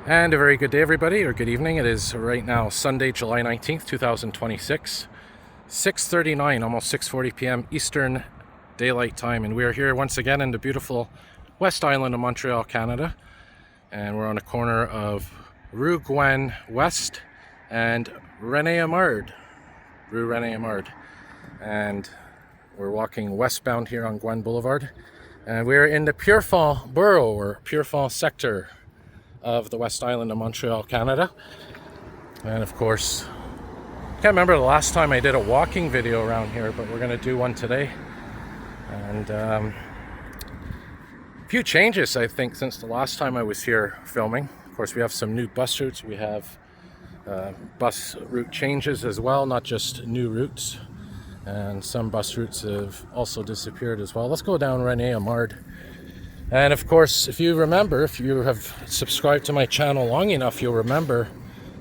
And a very good day, everybody, or good evening. It is right now Sunday, July 19th, 2026, 6:39, almost 6:40 p.m. Eastern Daylight Time. And we are here once again in the beautiful West Island of Montreal, Canada. And we're on the corner of Rue Gouin West and René-Émard, Rue René-Émard. And we're walking westbound here on Gouin Boulevard. And we're in the Pierrefonds borough, or Pierrefonds sector of the West Island of Montreal, Canada. And of course, can't remember the last time I did a walking video around here, but we're going to do one today. And a few changes, I think, since the last time I was here filming. Of course, we have some new bus routes. We have bus route changes as well, not just new routes. And some bus routes have also disappeared as well. Let's go down René-Émard. And of course, if you remember, if you have subscribed to my channel long enough, you'll remember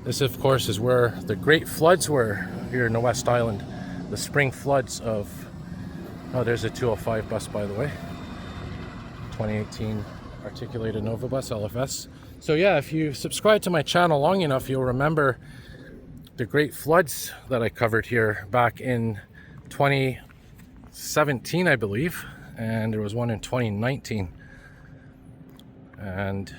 this, of course, is where the great floods were here in the West Island. The spring floods of, oh, there's a 205 bus, by the way. 2018 articulated Nova bus, LFS. So yeah, if you subscribe to my channel long enough, you'll remember the great floods that I covered here back in 2017, I believe. And there was one in 2019. And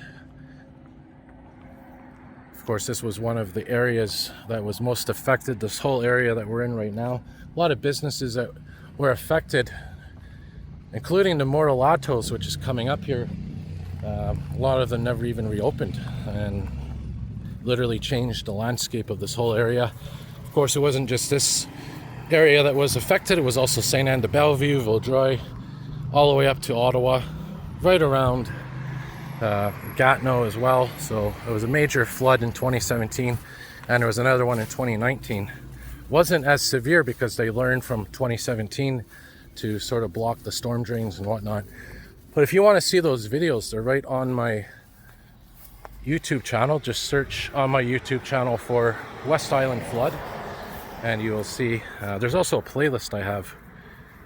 of course, this was one of the areas that was most affected, this whole area that we're in right now. A lot of businesses that were affected, including the Moralatos, which is coming up here. A lot of them never even reopened and literally changed the landscape of this whole area. Of course, it wasn't just this area that was affected, it was also Saint-Anne-de-Bellevue, Vaudreuil, all the way up to Ottawa, right around Gatineau as well. So it was a major flood in 2017, and there was another one in 2019. Wasn't as severe because they learned from 2017 to sort of block the storm drains and whatnot. But if you want to see those videos, they're right on my YouTube channel. Just search on my YouTube channel for West Island Flood, and you will see there's also a playlist I have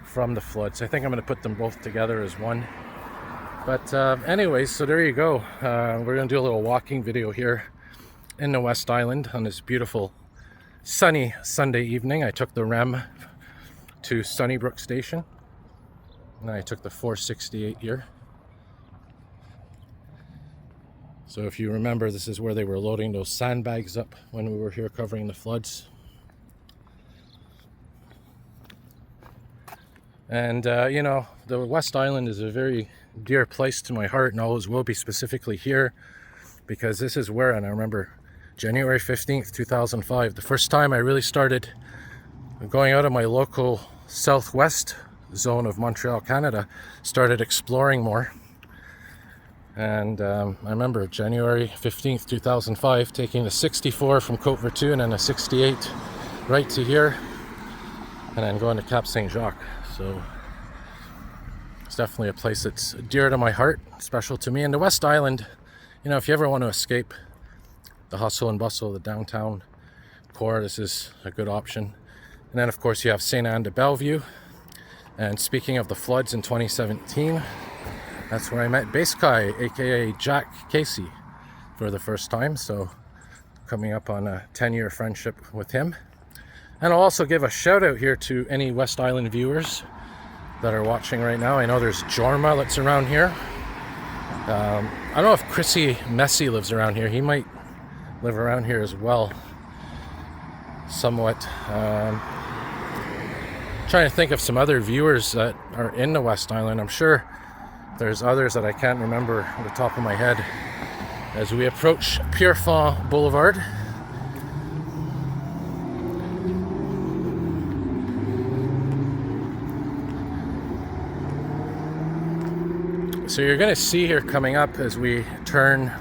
from the floods. I think I'm going to put them both together as one. But anyways, so there you go. We're going to do a little walking video here in the West Island on this beautiful sunny Sunday evening. I took the REM to Sunnybrook Station, and I took the 468 here. So if you remember, this is where they were loading those sandbags up when we were here covering the floods. And you know, the West Island is a very dear place to my heart, and always will be, specifically here, because this is where, and I remember January 15th, 2005, the first time I really started going out of my local southwest zone of Montreal, Canada, started exploring more. And I remember January 15th, 2005, taking the 64 from Côte Vertu and then a 68 right to here, and then going to Cap Saint-Jacques. So it's definitely a place that's dear to my heart, special to me. And the West Island, you know, if you ever want to escape the hustle and bustle of the downtown core, this is a good option. And then, of course, you have Saint-Anne-de-Bellevue. And speaking of the floods in 2017, that's where I met Bass Kai, aka Jack Casey, for the first time. So coming up on a 10-year friendship with him. And I'll also give a shout out here to any West Island viewers that are watching right now. I know there's Jorma that's around here. I don't know if Chrissy Messy lives around here. He might live around here as well, somewhat. Trying to think of some other viewers that are in the West Island. I'm sure there's others that I can't remember on the top of my head as we approach Pierrefonds Boulevard. So you're going to see here coming up as we turn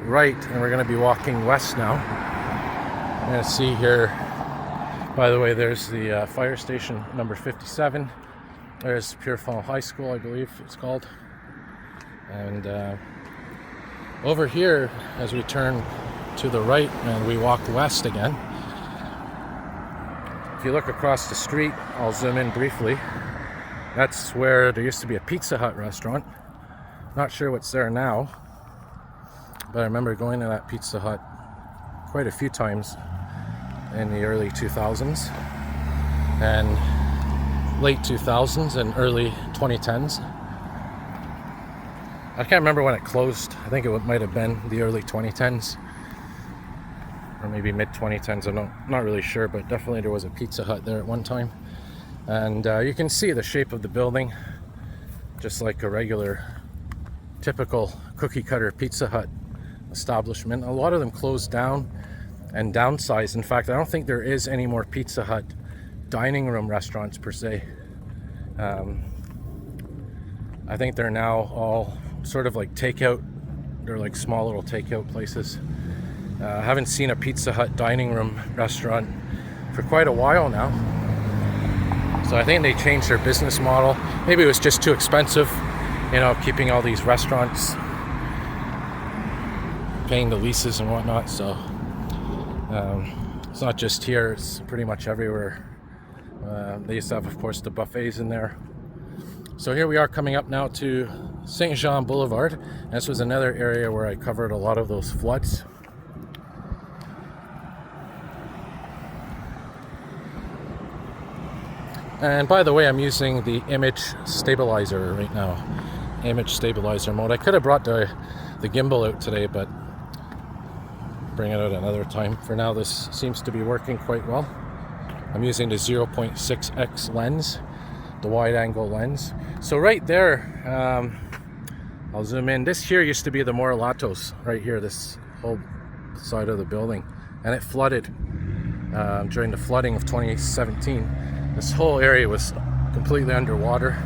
right, and we're going to be walking west now. You're going to see here, by the way, there's the fire station number 57. There's Pierrefonds High School, I believe it's called. And over here, as we turn to the right and we walk west again, if you look across the street, I'll zoom in briefly. That's where there used to be a Pizza Hut restaurant. Not sure what's there now, but I remember going to that Pizza Hut quite a few times in the early 2000s and late 2000s and early 2010s. I can't remember when it closed. I think it might have been the early 2010s or maybe mid 2010s. I'm not really sure, but definitely there was a Pizza Hut there at one time. And you can see the shape of the building, just like a regular typical cookie cutter Pizza Hut establishment. A lot of them closed down and downsized. In fact, I don't think there is any more Pizza Hut dining room restaurants per se. I think they're now all sort of like takeout. They're like small little takeout places. I haven't seen a Pizza Hut dining room restaurant for quite a while now. So I think they changed their business model. Maybe it was just too expensive, you know, keeping all these restaurants, paying the leases and whatnot. So it's not just here, it's pretty much everywhere. They used to have, of course, the buffets in there. So here we are coming up now to St. Jean Boulevard. This was another area where I covered a lot of those floods. And by the way, I'm using the image stabilizer right now. Image stabilizer mode. I could have brought the gimbal out today, but bring it out another time. For now, this seems to be working quite well. I'm using the 0.6x lens, the wide angle lens. So right there, I'll zoom in. This here used to be the Morelatos, right here, this whole side of the building. And it flooded during the flooding of 2017. This whole area was completely underwater.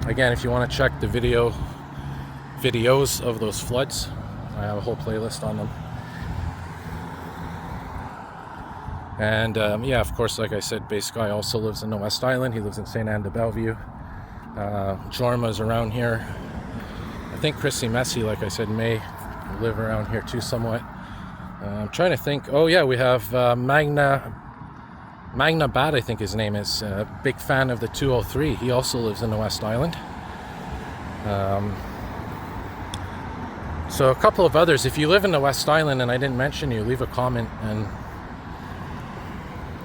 Again, if you want to check the videos of those floods, I have a whole playlist on them. And yeah, of course, like I said, Base Guy also lives in the West Island. He lives in St. Anne de Bellevue. Jorma's around here. I think Chrissy Messi, like I said, may live around here too somewhat. I'm trying to think. Oh yeah, we have Magna Bat, I think his name is. Big fan of the 203. He also lives in the West Island. So a couple of others. If you live in the West Island and I didn't mention you, leave a comment and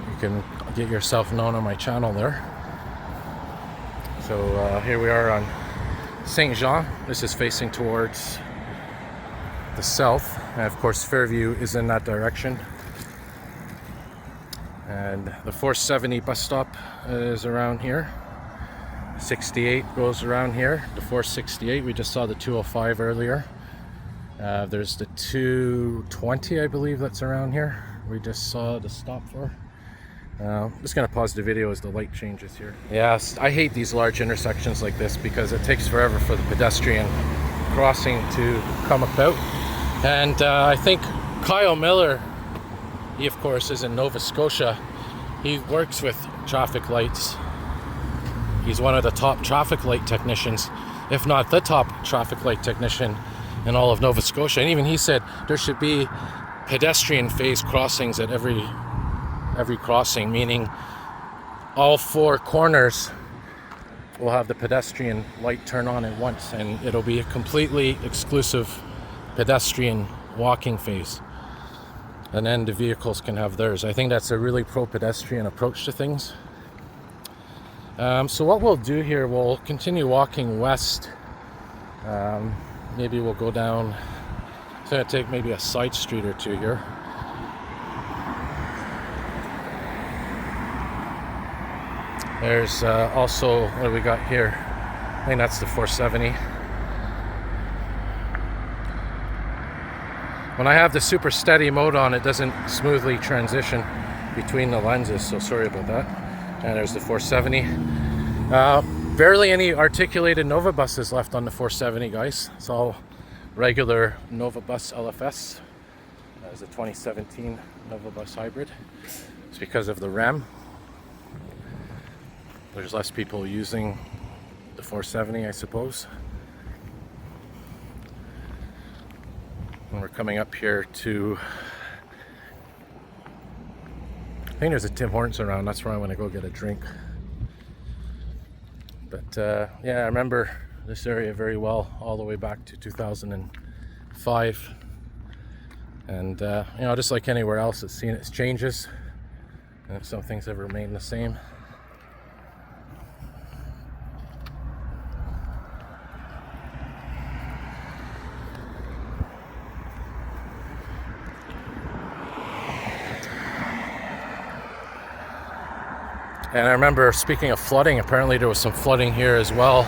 you can get yourself known on my channel there. So here we are on St. Jean. This is facing towards the south. And of course, Fairview is in that direction. And the 470 bus stop is around here. 68 goes around here. The 468, we just saw the 205 earlier. There's the 220, I believe, that's around here. We just saw the stop for. I'm just going to pause the video as the light changes here. Yes, I hate these large intersections like this because it takes forever for the pedestrian crossing to come about. And I think Kyle Miller, he of course is in Nova Scotia. He works with traffic lights. He's one of the top traffic light technicians, if not the top traffic light technician in all of Nova Scotia. And even he said there should be pedestrian phase crossings at every crossing, meaning all four corners will have the pedestrian light turn on at once, and it'll be a completely exclusive pedestrian walking phase. And then the vehicles can have theirs. I think that's a really pro-pedestrian approach to things. So what we'll do here, we'll continue walking west. Maybe we'll go down. It's going to take maybe a side street or two here. There's also, what do we got here? I think that's the 470. When I have the super steady mode on, it doesn't smoothly transition between the lenses, so sorry about that. And there's the 470. Barely any articulated Nova buses left on the 470, guys. It's all regular Nova Bus LFS. There's a 2017 Nova Bus Hybrid. It's because of the RAM. There's less people using the 470, I suppose. And we're coming up here to, I think there's a Tim Hortons around. That's where I want to go get a drink. But yeah, I remember this area very well all the way back to 2005. And you know, just like anywhere else, it's seen its changes, and some things have remained the same. And I remember, speaking of flooding, apparently there was some flooding here as well.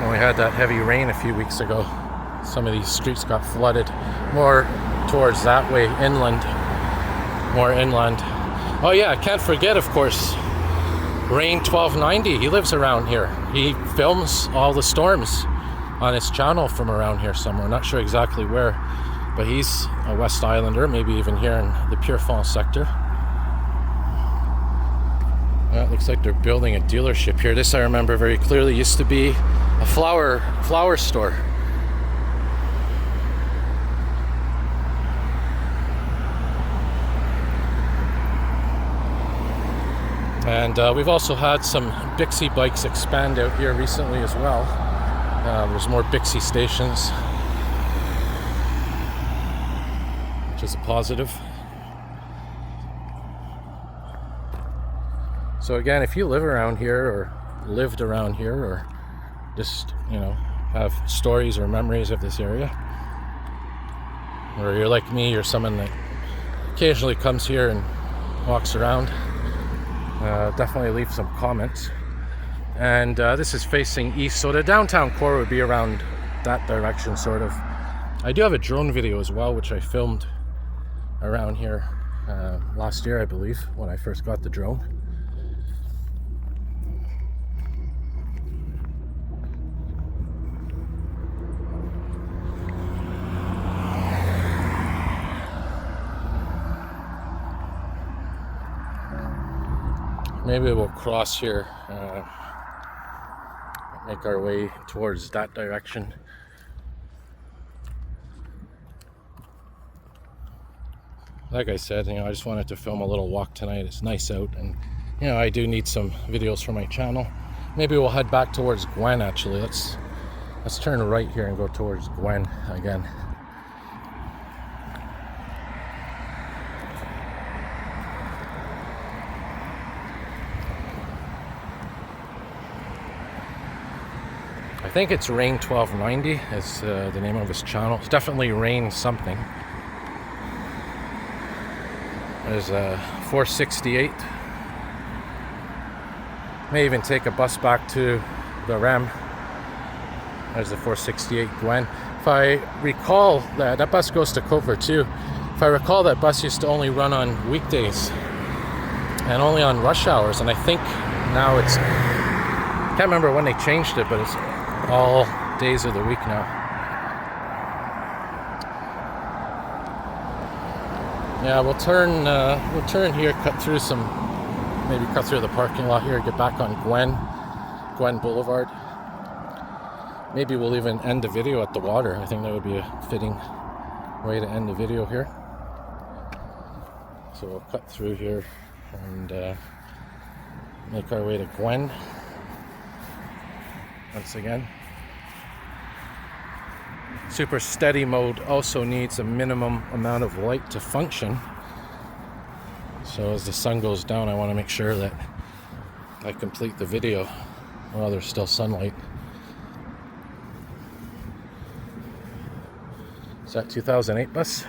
When we had that heavy rain a few weeks ago, some of these streets got flooded more towards that way, inland, more inland. Oh yeah, I can't forget, of course, Rain 1290. He lives around here. He films all the storms on his channel from around here somewhere. Not sure exactly where. But he's a West Islander, maybe even here in the Pierrefonds sector. Well, it looks like they're building a dealership here. This I remember very clearly used to be a flower store. And we've also had some Bixie bikes expand out here recently as well. There's more Bixie stations, which is a positive. So again, if you live around here or lived around here or just, you know, have stories or memories of this area, or you're like me, you're someone that occasionally comes here and walks around, definitely leave some comments. And this is facing east, so the downtown core would be around that direction, sort of. I do have a drone video as well, which I filmed around here last year, I believe, when I first got the drone. Maybe we'll cross here, make our way towards that direction. Like I said, you know, I just wanted to film a little walk tonight. It's nice out, and you know, I do need some videos for my channel. Maybe we'll head back towards Gouin. Actually, let's turn right here and go towards Gouin again. I think it's Rain 1290 is the name of his channel. It's definitely Rain something. There's a 468. May even take a bus back to the Rem. There's the 468 Gouin. If I recall, that bus goes to Cover too. If I recall, that bus used to only run on weekdays and only on rush hours. And I think now it's, I can't remember when they changed it, but it's all days of the week now. Yeah, we'll turn here, cut through the parking lot here, get back on Gouin Boulevard. Maybe we'll even end the video at the water. I think that would be a fitting way to end the video here. So we'll cut through here and make our way to Gouin once again. Super steady mode also needs a minimum amount of light to function. So as the sun goes down, I want to make sure that I complete the video while there's still sunlight. Is that 2008 bus?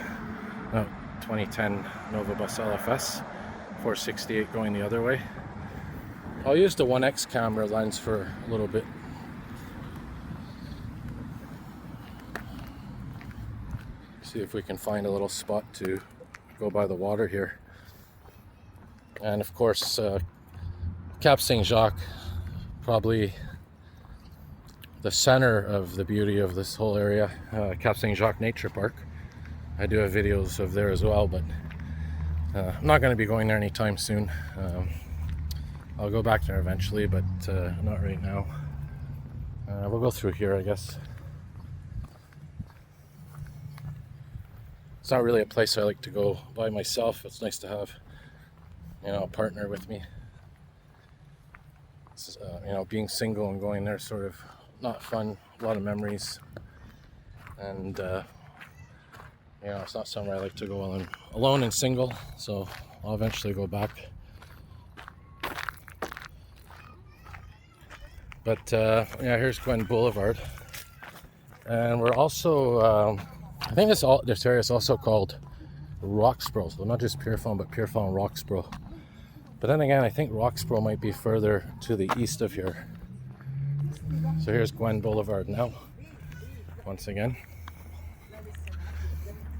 No, 2010 Nova Bus LFS. 468 going the other way. I'll use the 1X camera lens for a little bit. See if we can find a little spot to go by the water here. And of course, Cap Saint-Jacques, probably the center of the beauty of this whole area. Cap Saint-Jacques Nature Park. I do have videos of there as well, but I'm not going to be going there anytime soon. I'll go back there eventually, but not right now. We'll go through here, I guess. It's not really a place I like to go by myself. It's nice to have, you know, a partner with me. You know, being single and going there sort of not fun. A lot of memories, and you know, it's not somewhere I like to go alone and single. So I'll eventually go back. But yeah, here's Gouin Boulevard, and we're also I think this area is also called Roxborough, so not just Pierrefonds, but Pierrefonds Roxborough. But then again, I think Roxborough might be further to the east of here. So here's Gouin Boulevard now, once again.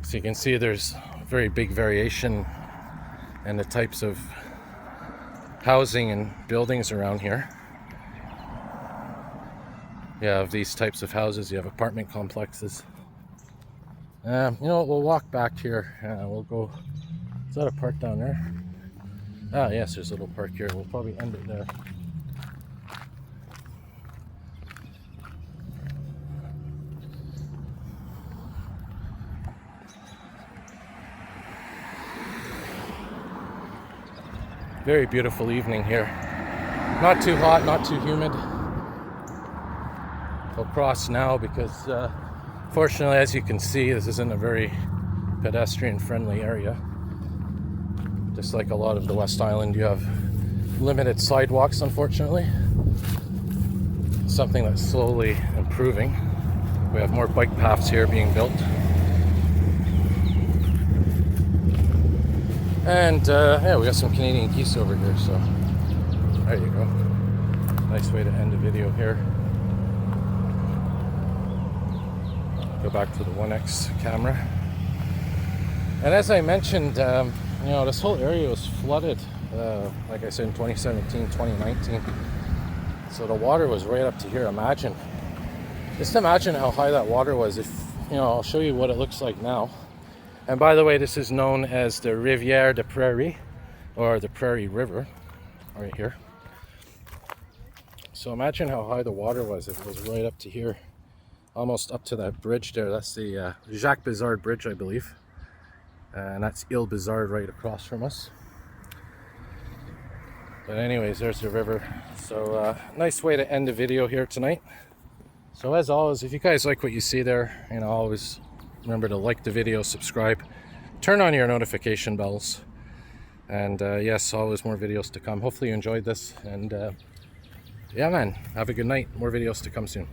So you can see there's very big variation in the types of housing and buildings around here. You have these types of houses, you have apartment complexes. You know what, we'll walk back here. We'll go, is that a park down there? Ah, yes, there's a little park here. We'll probably end it there. Very beautiful evening here. Not too hot, not too humid. We'll cross now because fortunately, as you can see, this isn't a very pedestrian friendly area. Just like a lot of the West Island, you have limited sidewalks, unfortunately. Something that's slowly improving. We have more bike paths here being built. And yeah, we got some Canadian geese over here, so there you go. Nice way to end the video here. Go back to the 1X camera. And as I mentioned, you know, this whole area was flooded, like I said, in 2017, 2019. So the water was right up to here. Just imagine how high that water was. If, you know, I'll show you what it looks like now. And by the way, this is known as the Rivière de Prairie, or the Prairie River, right here. So imagine how high the water was if it was right up to here, almost up to that bridge there. That's the Jacques Bizard Bridge, I believe. And that's Ile Bizard right across from us. But anyways, there's the river. So nice way to end the video here tonight. So as always, if you guys like what you see there, you know, always remember to like the video, subscribe, turn on your notification bells. And yes, always more videos to come. Hopefully you enjoyed this. And yeah, man, have a good night. More videos to come soon.